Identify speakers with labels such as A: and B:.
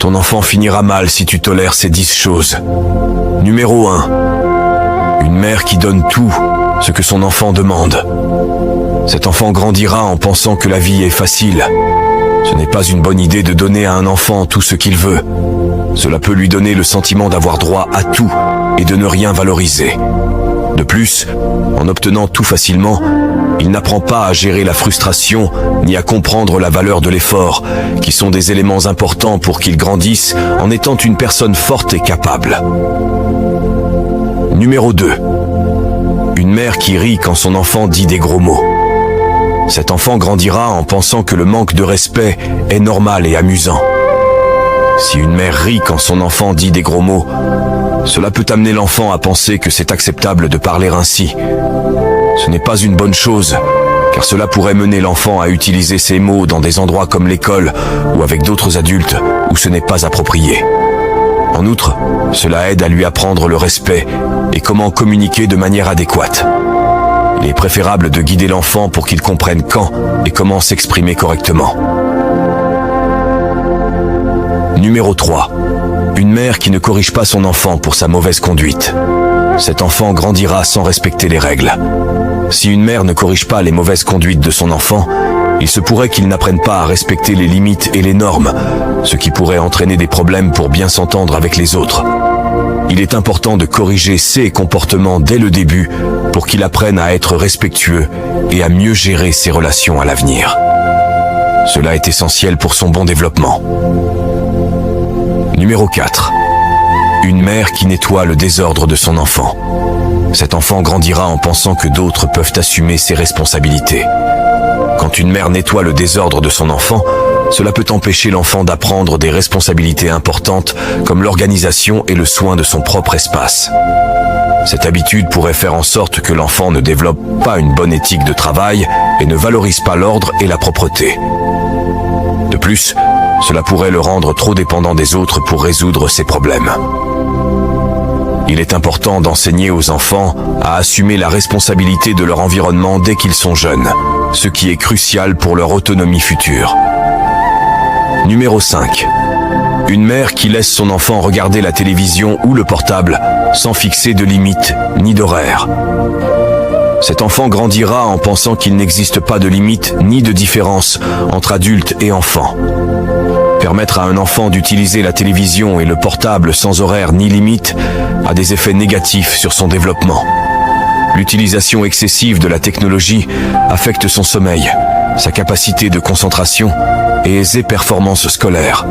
A: Ton enfant finira mal si tu tolères ces 10 choses. Numéro 1. Une mère qui donne tout ce que son enfant demande. Cet enfant grandira en pensant que la vie est facile. Ce n'est pas une bonne idée de donner à un enfant tout ce qu'il veut. Cela peut lui donner le sentiment d'avoir droit à tout et de ne rien valoriser. De plus, en obtenant tout facilement, il n'apprend pas à gérer la frustration ni à comprendre la valeur de l'effort, qui sont des éléments importants pour qu'il grandisse en étant une personne forte et capable. Numéro 2. Une mère qui rit quand son enfant dit des gros mots. Cet enfant grandira en pensant que le manque de respect est normal et amusant. Si une mère rit quand son enfant dit des gros mots, cela peut amener l'enfant à penser que c'est acceptable de parler ainsi. Ce n'est pas une bonne chose, car cela pourrait mener l'enfant à utiliser ces mots dans des endroits comme l'école ou avec d'autres adultes où ce n'est pas approprié. En outre, cela aide à lui apprendre le respect et comment communiquer de manière adéquate. Il est préférable de guider l'enfant pour qu'il comprenne quand et comment s'exprimer correctement. Numéro 3. Une mère qui ne corrige pas son enfant pour sa mauvaise conduite. Cet enfant grandira sans respecter les règles. Si une mère ne corrige pas les mauvaises conduites de son enfant, il se pourrait qu'il n'apprenne pas à respecter les limites et les normes, ce qui pourrait entraîner des problèmes pour bien s'entendre avec les autres. Il est important de corriger ses comportements dès le début pour qu'il apprenne à être respectueux et à mieux gérer ses relations à l'avenir. Cela est essentiel pour son bon développement. Numéro 4. Une mère qui nettoie le désordre de son enfant. Cet enfant grandira en pensant que d'autres peuvent assumer ses responsabilités. Quand une mère nettoie le désordre de son enfant, cela peut empêcher l'enfant d'apprendre des responsabilités importantes comme l'organisation et le soin de son propre espace. Cette habitude pourrait faire en sorte que l'enfant ne développe pas une bonne éthique de travail et ne valorise pas l'ordre et la propreté. De plus, cela pourrait le rendre trop dépendant des autres pour résoudre ses problèmes. Il est important d'enseigner aux enfants à assumer la responsabilité de leur environnement dès qu'ils sont jeunes, ce qui est crucial pour leur autonomie future. Numéro 5. Une mère qui laisse son enfant regarder la télévision ou le portable sans fixer de limites ni d'horaire. Cet enfant grandira en pensant qu'il n'existe pas de limite ni de différence entre adultes et enfants. Permettre à un enfant d'utiliser la télévision et le portable sans horaire ni limite a des effets négatifs sur son développement. L'utilisation excessive de la technologie affecte son sommeil, sa capacité de concentration et ses performances scolaires.